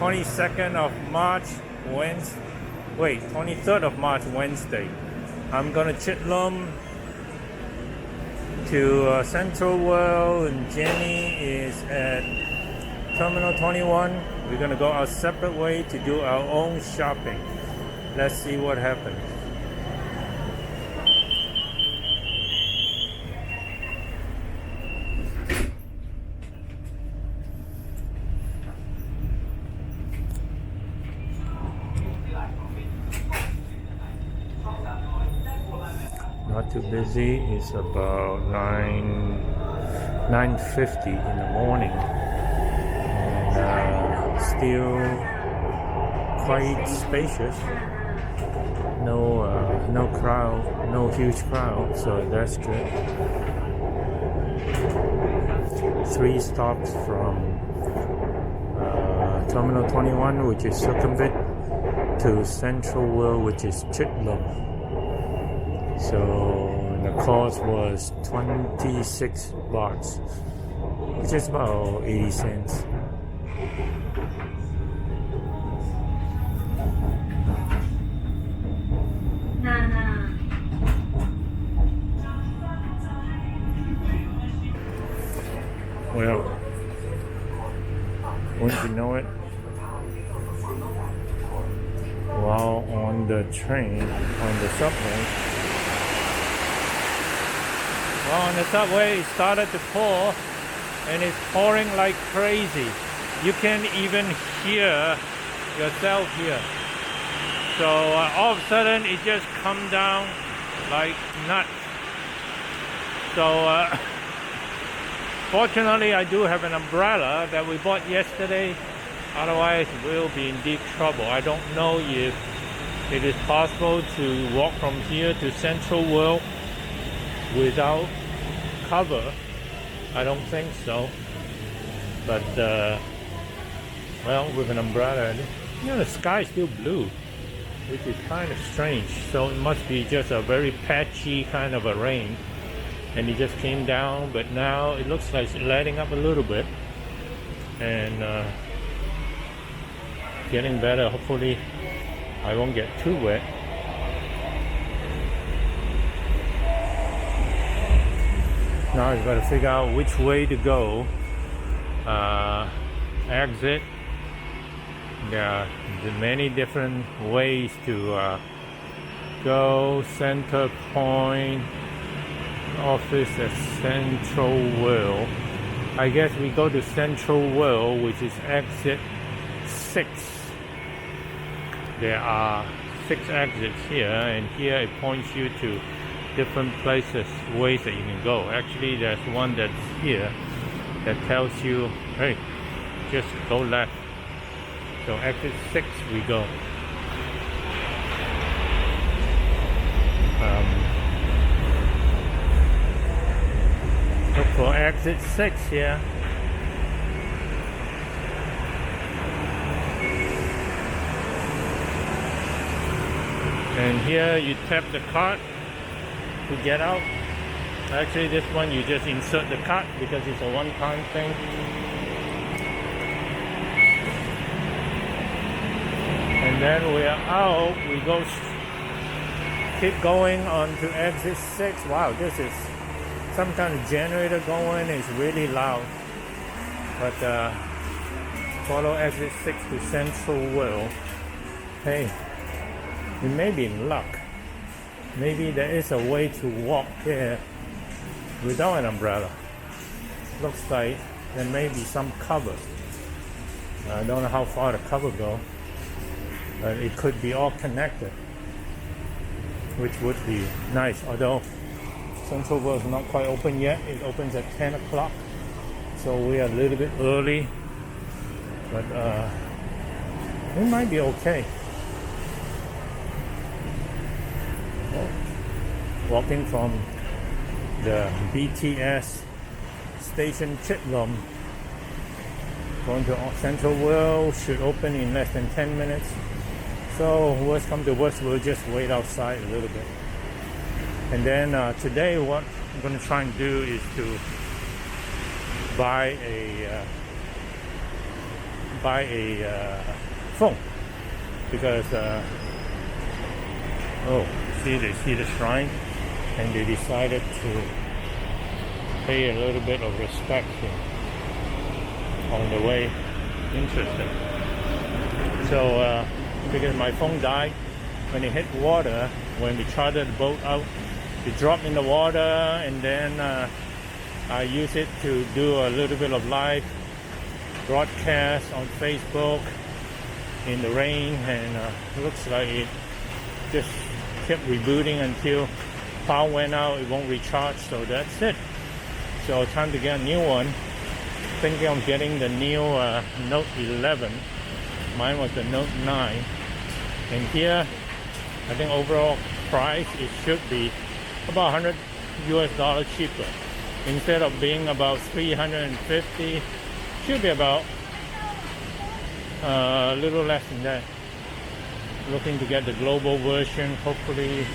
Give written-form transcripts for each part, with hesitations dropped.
22nd of March, Wednesday. Wait, 23rd of March, Wednesday. I'm gonna Chitlum to Central World, and Jenny is at Terminal 21. We're gonna go our separate way to do our own shopping. Let's see what happens. Not too busy. It's about 9:50 in the morning, and still quite spacious. No crowd, no huge crowd, so that's good. 3 stops from Terminal 21, which is Sukhumvit, to Central World, which is Chitlum. So the cost was 26 bahts, which is about 80 cents. Well, wouldn't you know it, while on the train, on the subway, it started to pour, and it's pouring like crazy. You can't even hear yourself here. So all of a sudden, it just come down like nuts. So fortunately, I do have an umbrella that we bought yesterday. Otherwise, we'll be in deep trouble. I don't know if it is possible to walk from here to Central World without cover. I don't think so. But well, with an umbrella, the sky is still blue, which is kind of strange. So it must be just a very patchy kind of a rain, and it just came down. But now it looks like it's letting up a little bit, and getting better. Hopefully, I won't get too wet. Now I've got to figure out which way to go. Exit. There are many different ways to go. Center Point, office at Central World. I guess we go to Central World, which is exit 6. There are 6 exits here, and here it points you to different places, ways that you can go. Actually, there's one that's here that tells you, hey, just go left. So exit 6 we go. Look for exit 6 here. And here you tap the card to get out. Actually, this one you just insert the card because it's a one-time thing. And then we are out. We go, keep going on to exit 6. Wow, this is some kind of generator going. It's really loud. But follow exit 6 to Central World. Hey, you may be in luck. Maybe there is a way to walk here without an umbrella. Looks like there may be some cover. I don't know how far the cover goes, but it could be all connected, which would be nice. Although Central World is not quite open yet. It opens at 10 o'clock, so we are a little bit early, but we might be okay. Walking from the BTS station Chitlum, going to Central World, should open in less than 10 minutes. So worst come to worst, we'll just wait outside a little bit. And then today what I'm going to try and do is to buy a buy a phone because they see the shrine and they decided to pay a little bit of respect here on the way. Interesting. So because my phone died when it hit water, when we chartered the boat out, it dropped in the water, and then I use it to do a little bit of live broadcast on Facebook in the rain, and looks like it just kept rebooting until power went out. It won't recharge, so that's it. So time to get a new one. Thinking of getting the new Note 11. Mine was the Note 9, and here I think overall price it should be about $100 cheaper. Instead of being about $350, should be about a little less than that. Looking to get the global version. Hopefully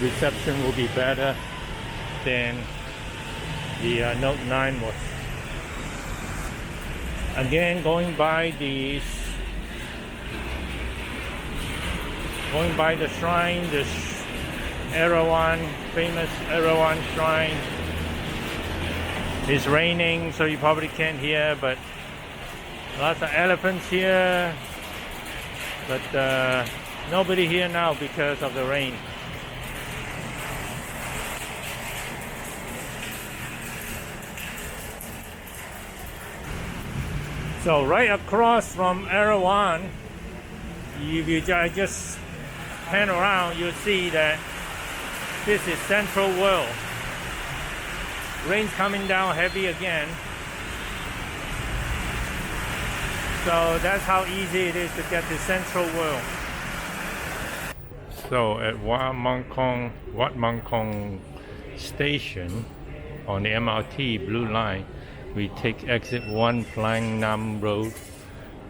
reception will be better than the Note 9 was. Again, going by the shrine, this Erawan, famous Erawan shrine. It's raining, so you probably can't hear, but lots of elephants here. But nobody here now because of the rain. So right across from Erawan, if you just pan around, you'll see that this is Central World. Rain's coming down heavy again. So that's how easy it is to get to Central World. So at Wat Mong Kong station on the MRT Blue Line, we take exit 1 Plang Nam Road,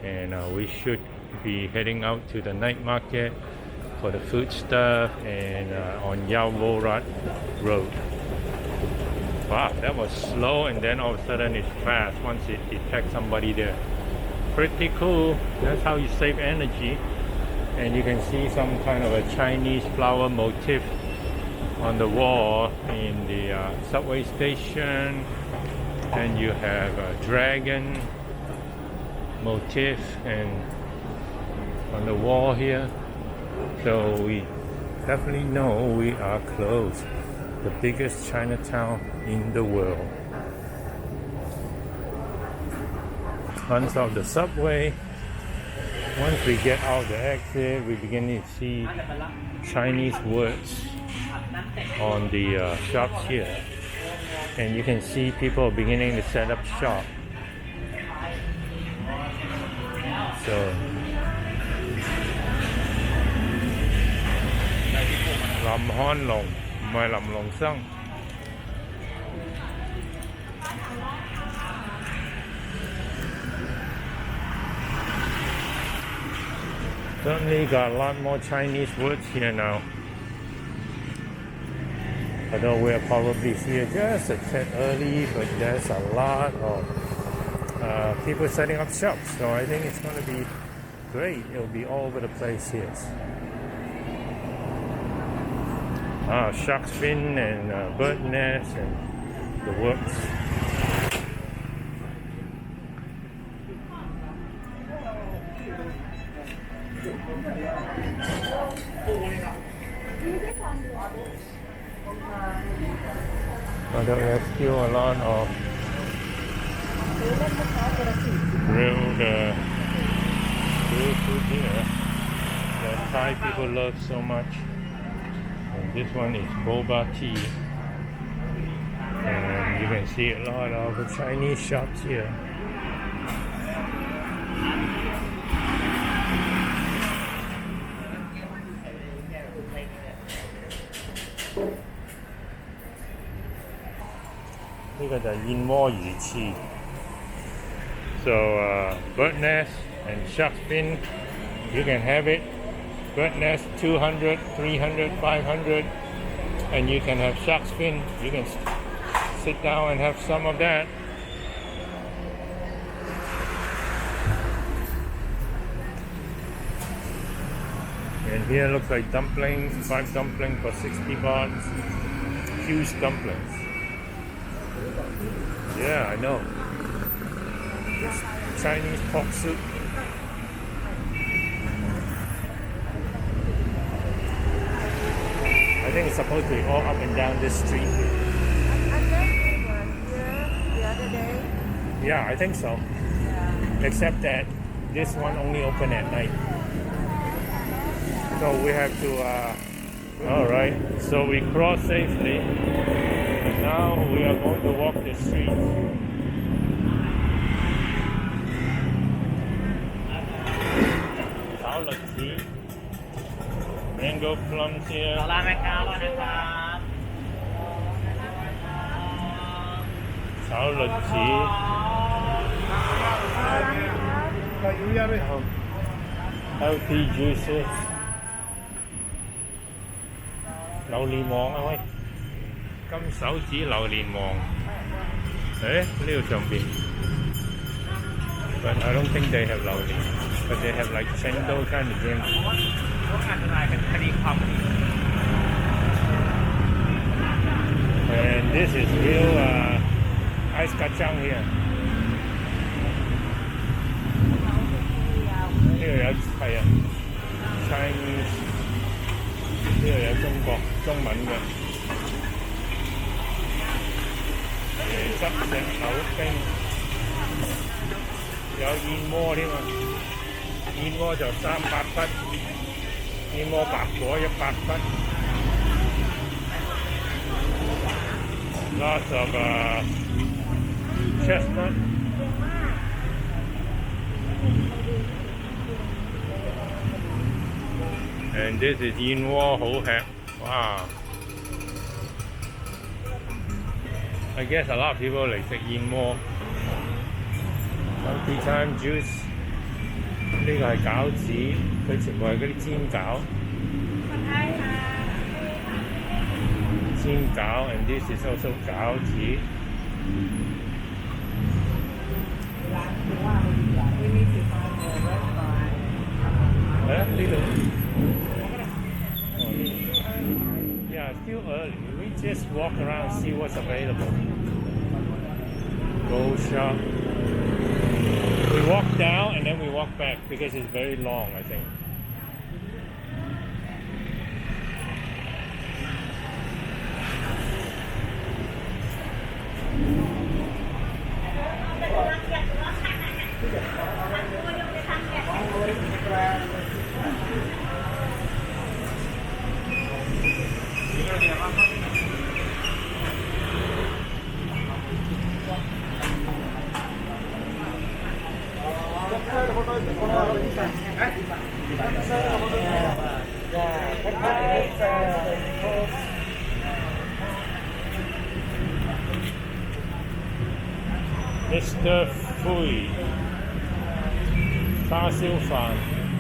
and we should be heading out to the night market for the food stuff, and on Yao Vorat Road. Wow, that was slow, and then all of a sudden it's fast once it detects somebody there. Pretty cool. That's how you save energy. And you can see some kind of a Chinese flower motif on the wall in the subway station. And you have a dragon motif and on the wall here. So we definitely know we are close. The biggest Chinatown in the world. Tons of the subway. Once we get out the exit, we begin to see Chinese words on the shops here. And you can see people beginning to set up shop. So Lam Hon Long, my Lam Long Sung. Certainly got a lot more Chinese words here now. Although we're probably here just a tad early, but there's a lot of people setting up shops. So I think it's going to be great. It'll be all over the place here. Shark fin and bird nest and the works. There's still a lot of grilled food here that Thai people love so much. And this one is boba tea. And you can see a lot of Chinese shops here. So bird nest and shark fin, you can have it. Bird nest 200, 300, 500, and you can have shark fin. You can sit down and have some of that. And here looks like dumplings, 5 dumplings for 60 baht. Huge dumplings. Yeah, I know. Chinese pork soup. I think it's supposed to be all up and down this street. I think we were here the other day. Yeah, I think so. Yeah. Except that this one only open at night. So we have to, alright, so we cross safely. And now we are going to walk the street. Tea. Mango plums here. Healthy juices. 榴蓮王啊喂，金手指榴蓮王，誒呢度上邊，but I don't think they have 榴蓮，but they have like chendol kind of drink. And this is real ice kacang here. 呢度有係啊 Chinese。呢度有中文嘅，汁石口冰，有燕窩添啊！燕窩就300蚊，燕窩白果100蚊。Lots of chestnut. And this is 燕窩好吃，哇 I guess a lot of people 嚟食燕窩。Tea time juice， 呢個係餃子，佢全部係嗰啲煎餃。煎餃 and this is also 餃子。呢度。Yeah, still early. We just walk around, see what's available. Go shop. We walk down and then we walk back because it's very long, I think. Mr. Fui 叉燒飯、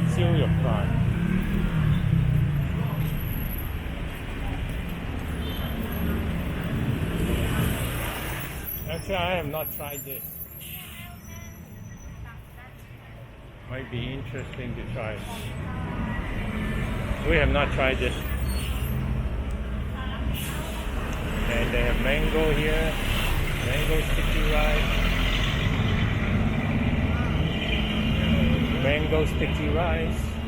燒肉飯。Actually, I have not tried this. Might be interesting to try. We have not tried this. And they have mango here, mango sticky rice, mango sticky rice.